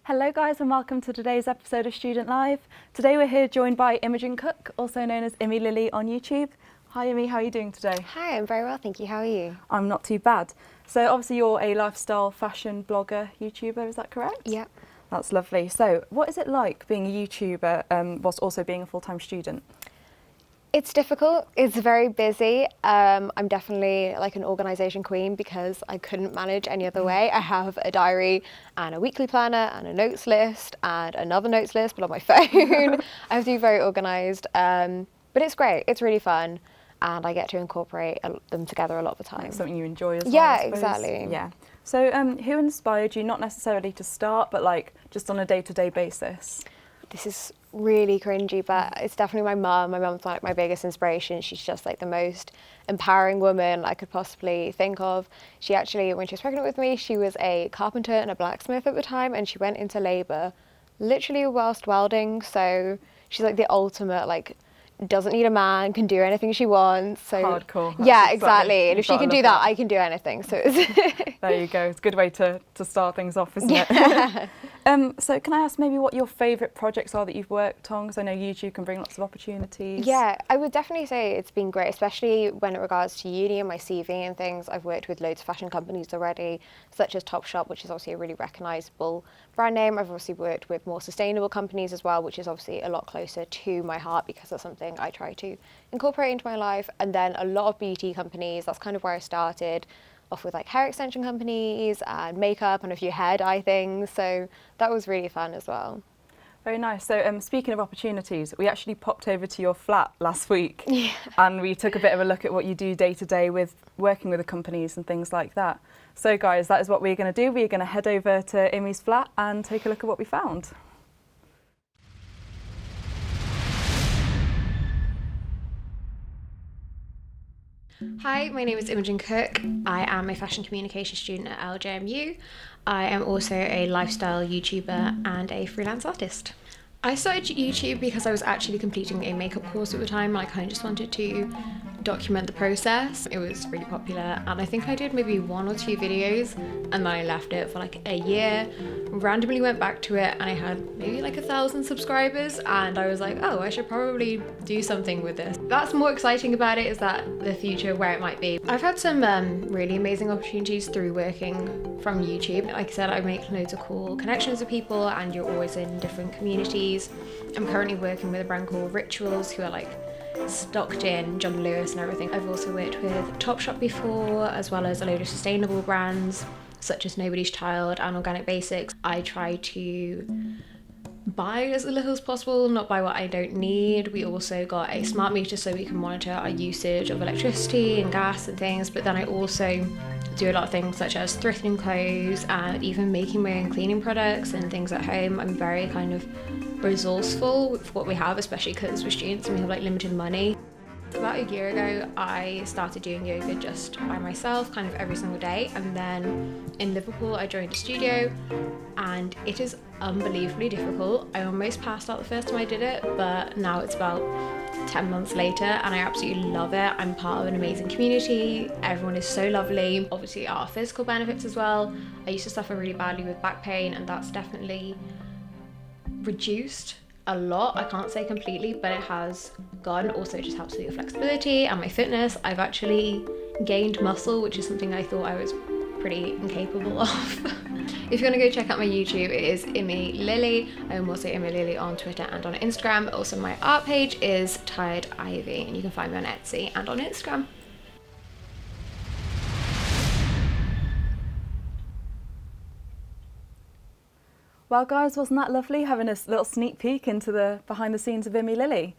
Hello guys and welcome to today's episode of Student Live. Today we're here joined by Imogen Cooke, also known as Immy Lily on YouTube. Hi Immy, how are you doing today? Hi, I'm very well, thank you. How are you? I'm not too bad. So obviously you're a lifestyle fashion blogger, YouTuber, is that correct? Yep. That's lovely. So what is it like being a YouTuber whilst also being a full-time student? It's difficult, it's very busy. I'm definitely like an organisation queen because I couldn't manage any other way. I have a diary and a weekly planner and a notes list and another notes list, but on my phone. I have to be very organised, but it's great, it's really fun. And I get to incorporate them together a lot of the time. It's something you enjoy as well, yeah, I suppose. exactly. Yeah. So who inspired you, not necessarily to start, but like just on a day-to-day basis? This is really cringy, but it's definitely my mum. My mum's like my biggest inspiration. She's just like the most empowering woman I could possibly think of. She actually, when she was pregnant with me, she was a carpenter and a blacksmith at the time, and she went into labour literally whilst welding. So she's like the ultimate, like, doesn't need a man, can do anything she wants. So hardcore. Yeah, exactly. And if she can do that, I can do anything. So there you go. It's a good way to start things off, isn't it? So can I ask maybe what your favourite projects are that you've worked on? Because I know YouTube can bring lots of opportunities. Yeah, I would definitely say it's been great, especially when it regards to uni and my CV and things. I've worked with loads of fashion companies already, such as Topshop, which is obviously a really recognisable brand name. I've obviously worked with more sustainable companies as well, which is obviously a lot closer to my heart because that's something I try to incorporate into my life. And then a lot of beauty companies, that's kind of where I started off with, like hair extension companies and makeup and a few hair dye things. So that was really fun as well. Very nice. So speaking of opportunities, we actually popped over to your flat last week and we took a bit of a look at what you do day to day with working with the companies and things like that. So guys, that is what we're going to do. We're going to head over to Immy's flat and take a look at what we found. Hi, my name is Imogen Cooke. I am a fashion communication student at LJMU. I am also a lifestyle YouTuber and a freelance artist. I started YouTube because I was actually completing a makeup course at the time and I kind of just wanted to document the process. It was really popular and I think I did maybe 1 or 2 videos and then I left it for like a year, randomly went back to it and I had maybe like 1,000 subscribers and I was like, oh, I should probably do something with this. That's more exciting about it, is that the future where it might be. I've had some really amazing opportunities through working from YouTube. Like I said, I make loads of cool connections with people and you're always in different communities. I'm currently working with a brand called Rituals who are like stocked in John Lewis and everything. I've also worked with Topshop before, as well as a load of sustainable brands such as Nobody's Child and Organic Basics. I try to buy as little as possible, not buy what I don't need. We also got a smart meter so we can monitor our usage of electricity and gas and things, but then I also do a lot of things such as thrifting clothes and even making my own cleaning products and things at home. I'm very kind of resourceful with what we have, especially because we're students and we have like limited money. About a year ago I started doing yoga just by myself kind of every single day, and then in Liverpool I joined a studio and it is unbelievably difficult. I almost passed out the first time I did it, but now it's about 10 months later and I absolutely love it. I'm part of an amazing community, everyone is so lovely. Obviously there are physical benefits as well. I used to suffer really badly with back pain and that's definitely reduced a lot. I can't say completely, but it has gone. Also, it just helps with your flexibility and my fitness. I've actually gained muscle, which is something I thought I was pretty incapable of. If you want to go check out my YouTube, it is Immy Lily. I'm also Immy Lily on Twitter and on Instagram. Also, my art page is Tired Ivy, and you can find me on Etsy and on Instagram. Well guys, wasn't that lovely having a little sneak peek into the behind the scenes of Immy Lily?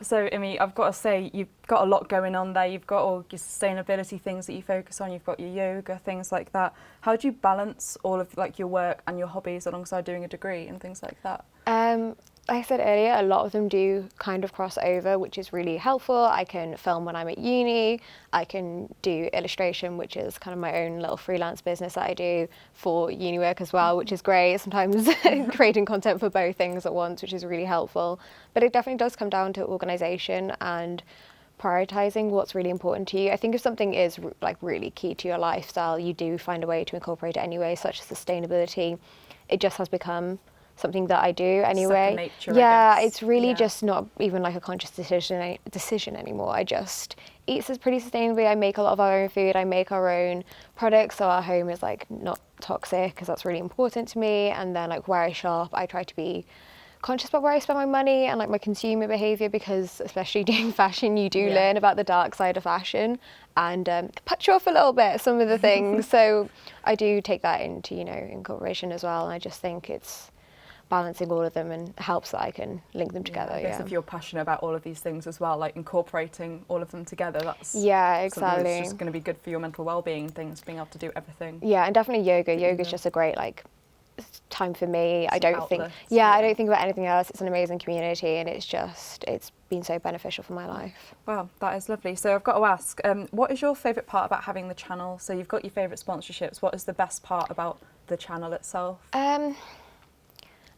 So Immy, I've got to say, you've got a lot going on there. You've got all your sustainability things that you focus on, you've got your yoga, things like that. How do you balance all of like your work and your hobbies alongside doing a degree and things like that? Like I said earlier, a lot of them do kind of cross over, which is really helpful. I can film when I'm at uni, I can do illustration, which is kind of my own little freelance business that I do for uni work as well, which is great. Sometimes creating content for both things at once, which is really helpful. But it definitely does come down to organisation and prioritizing what's really important to you. I think if something is like really key to your lifestyle, you do find a way to incorporate it anyway, such as sustainability. it just has become something that I do anyway. Second nature, yeah, I guess. it's really Yeah. just not even like a conscious decision anymore. I just eat pretty sustainably. I make a lot of our own food. I make our own products, so our home is like not toxic, because that's really important to me. And then like where I shop, I try to be conscious about where I spend my money and like my consumer behavior, because especially doing fashion, you do learn about the dark side of fashion, and put you off a little bit, some of the things. So I do take that into, you know, incorporation as well. And I just think it's balancing all of them and helps that I can link them together. I guess if you're passionate about all of these things as well, like incorporating all of them together, that's something exactly. that's just going to be good for your mental well-being and things, being able to do everything. Yeah, and definitely yoga. Yoga's just a great like time for me. I don't think I I don't think about anything else. It's an amazing community, and it's been so beneficial for my life. Wow, that is lovely. So I've got to ask, what is your favourite part about having the channel? So you've got your favourite sponsorships. What is the best part about the channel itself?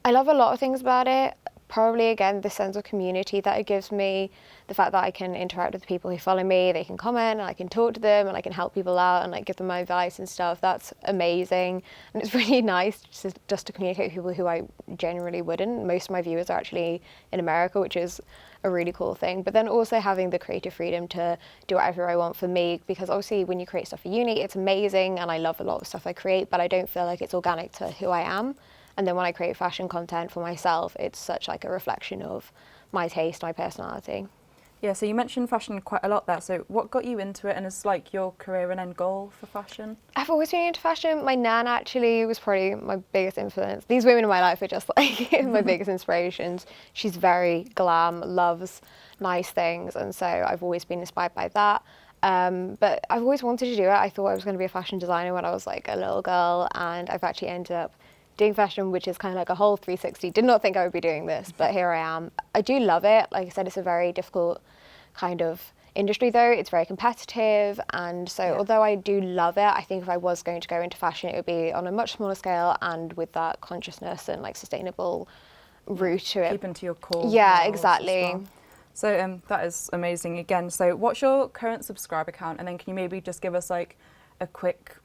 I love a lot of things about it. Probably, again, the sense of community that it gives me, the fact that I can interact with the people who follow me, they can comment, and I can talk to them, and I can help people out and like give them my advice and stuff. That's amazing. And it's really nice just to communicate with people who I genuinely wouldn't. Most of my viewers are actually in America, which is a really cool thing. But then also having the creative freedom to do whatever I want for me, because obviously when you create stuff for uni, it's amazing, and I love a lot of stuff I create, but I don't feel like it's organic to who I am. And then when I create fashion content for myself, it's such like a reflection of my taste, my personality. Yeah, so you mentioned fashion quite a lot there. So what got you into it, and is like your career and end goal for fashion? I've always been into fashion. My nan actually was probably my biggest influence. These women in my life are just like my biggest inspirations. She's very glam, loves nice things, and so I've always been inspired by that. But I've always wanted to do it. I thought I was going to be a fashion designer when I was like a little girl, and I've actually ended up doing fashion, which is kind of like a whole 360. Did not think I would be doing this, but here I am. I do love it. Like I said, it's a very difficult kind of industry though. It's very competitive, and so although I do love it, I think if I was going to go into fashion, it would be on a much smaller scale and with that consciousness and like sustainable route to it. Keeping to your core. Yeah, exactly. Well. So that is amazing again. So what's your current subscriber count, and then can you maybe just give us like a quick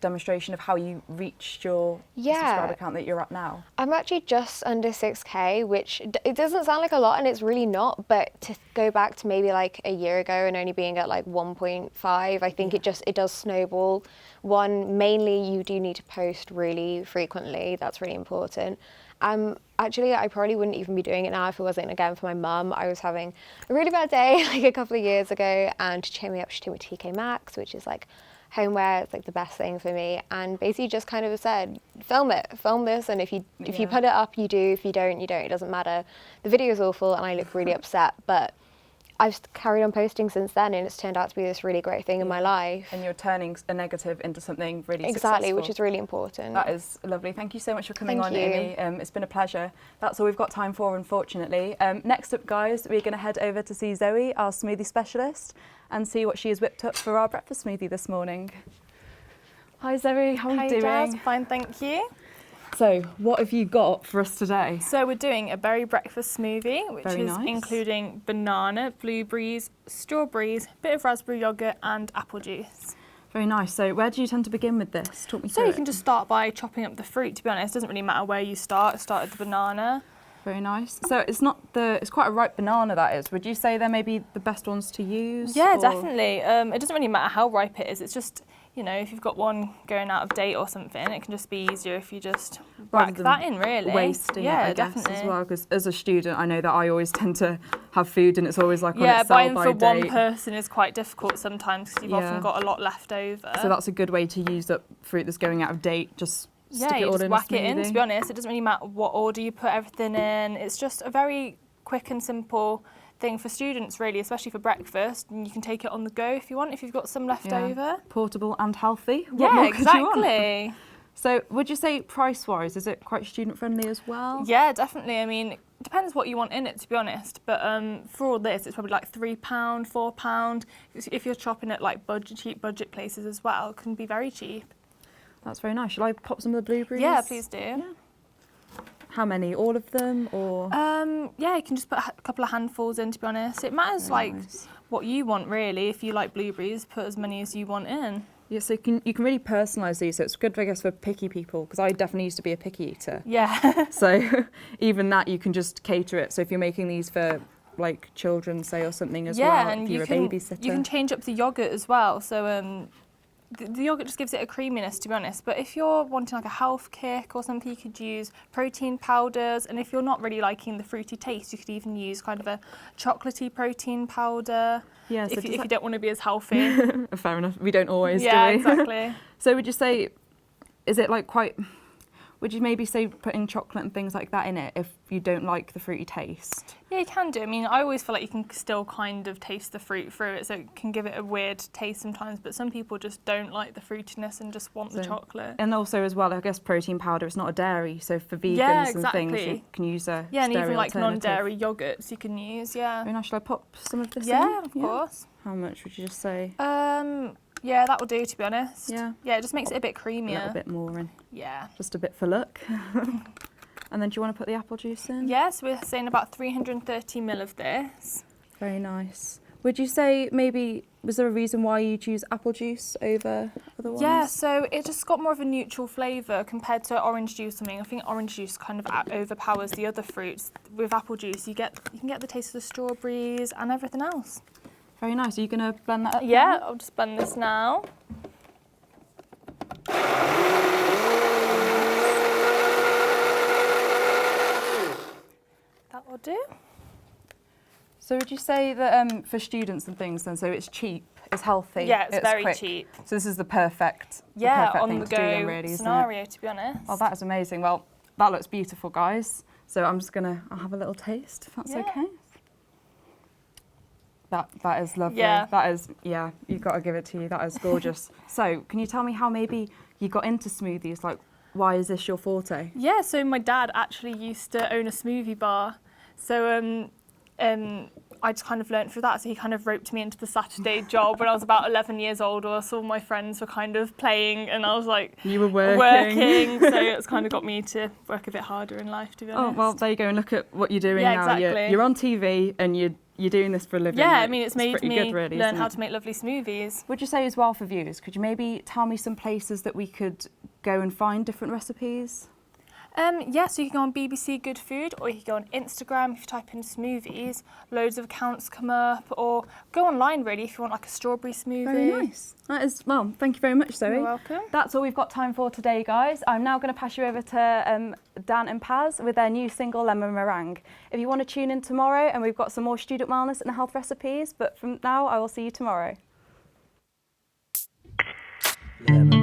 demonstration of how you reached your subscriber count that you're at now? I'm actually just under 6k, which it doesn't sound like a lot, and it's really not, but to go back to maybe like a year ago and only being at like 1.5, I think it does snowball. One, mainly you do need to post really frequently. That's really important. Actually, I probably wouldn't even be doing it now if it wasn't, again, for my mum. I was having a really bad day like a couple of years ago, and to cheer me up, she took me to TK Maxx, which is like homeware. It's like the best thing for me, and basically just kind of said, film this, and if you put it up, you do. If you don't, you don't. It doesn't matter. The video is awful, and I look really upset, but I've carried on posting since then, and it's turned out to be this really great thing in my life. And you're turning a negative into something really successful, which is really important. That is lovely. Thank you so much for coming on, Immy. It's been a pleasure. That's all we've got time for, unfortunately. Next up, guys, we're going to head over to see Zoe, our smoothie specialist, and see what she has whipped up for our breakfast smoothie this morning. Hi, Zoe. How are you doing? Hi, Jazz. Fine, thank you. So, what have you got for us today? So we're doing a berry breakfast smoothie, which Very is nice. including banana, blueberries, strawberries, bit of raspberry yogurt and apple juice. Very nice. So where do you tend to begin with this? Talk me So through you it. can just start by chopping up the fruit, to be honest. It doesn't really matter where you start. Start with the banana. Very nice. So it's quite a ripe banana, that is. Would you say they're maybe the best ones to use? Yeah, or? definitely. It doesn't really matter how ripe it is. It's just, you know, if you've got one going out of date or something, it can just be easier if you just whack that in, really. Wasting yeah, it, I guess, definitely. as well. Because as a student, I know that I always tend to have food and it's always like on yeah, its sell buying by for date. one person is quite difficult sometimes because you've often got a lot left over. So that's a good way to use up fruit that's going out of date. Just stick it all just in whack a it in. smoothie. To be honest, it doesn't really matter what order you put everything in. It's just a very quick and simple thing for students, really, especially for breakfast. And you can take it on the go if you want, if you've got some left over. Portable and healthy. What Yeah, more could you want? exactly. So would you say price-wise, is it quite student-friendly as well? Yeah, definitely. I mean, it depends what you want in it, to be honest. But for all this, it's probably like £3, £4. If you're shopping at like cheap budget places as well, it can be very cheap. That's very nice. Shall I pop some of the blueberries? Yeah, please do. Yeah. How many? All of them, or? Yeah, you can just put a couple of handfuls in, to be honest. It matters Very like nice. what you want, really. If you like blueberries, put as many as you want in. Yeah, so you can really personalise these, so it's good, I guess, for picky people, because I definitely used to be a picky eater. Yeah. So even that, you can just cater it. So if you're making these for like children, say, or something as well, and if you're a babysitter. you can change up the yogurt as well. So the yogurt just gives it a creaminess, to be honest. But if you're wanting like a health kick or something, you could use protein powders. And if you're not really liking the fruity taste, you could even use kind of a chocolatey protein powder. Yeah, so if you don't want to be as healthy. Fair enough. We don't always, Yeah, do we? exactly. So would you say, is it like quite? Would you maybe say putting chocolate and things like that in it if you don't like the fruity taste? Yeah, you can do. I mean, I always feel like you can still kind of taste the fruit through it, so it can give it a weird taste sometimes, but some people just don't like the fruitiness and just want the chocolate. And also as well, I guess protein powder is not a dairy, so for vegans Yeah, and things, exactly. you can use a Yeah, and dairy even like alternative. non-dairy yogurts you can use, yeah. Very nice. Shall I pop some of this in? Yeah, of course. How much would you just say? Yeah, that will do, to be honest. Yeah. Yeah, it just makes it a bit A creamier. little bit more in, Yeah. just a bit for look. And then do you want to put the apple juice in? Yeah, so we're saying about 330 ml of this. Very nice. Would you say maybe, was there a reason why you choose apple juice over other ones? Yeah, so it just got more of a neutral flavour compared to orange juice. I mean, I think orange juice kind of overpowers the other fruits. With apple juice, you can get the taste of the strawberries and everything else. Very nice. Are you going to blend that up? Yeah, I'll just blend this now. That will do. So would you say that for students and things then, so it's cheap, it's healthy, Yeah, it's very quick. cheap. So this is the perfect, Yeah, perfect on thing the to do then, go really, isn't it? scenario, to be honest. Oh, that is amazing. Well, that looks beautiful, guys. So I'm just I'll have a little taste, if that's Yeah. okay. That is lovely. Yeah. That is, yeah, you've got to give it to you. That is gorgeous. So can you tell me how maybe you got into smoothies? Like, why is this your forte? Yeah, so my dad actually used to own a smoothie bar. So I just kind of learnt through that. So he kind of roped me into the Saturday job when I was about 11 years old. Or I saw my friends were kind of playing and I was like, You were working. So it's kind of got me to work a bit harder in life, to be honest. Oh, well, there you go. And look at what you're doing Yeah, now. exactly. You're on TV and you're doing this for a living. Yeah, Like, I mean, it's made pretty me good, really, learn isn't how it? to make lovely smoothies. Would you say as well for viewers, could you maybe tell me some places that we could go and find different recipes? Yeah, so you can go on BBC Good Food or you can go on Instagram if you type in smoothies. Loads of accounts come up, or go online really if you want like a strawberry smoothie. Very nice. That is, well, thank you very much, Zoe. You're welcome. That's all we've got time for today, guys. I'm now going to pass you over to Dan and Paz with their new single, Lemon Meringue. If you want to tune in tomorrow, and we've got some more student wellness and health recipes, but from now, I will see you tomorrow. Lemon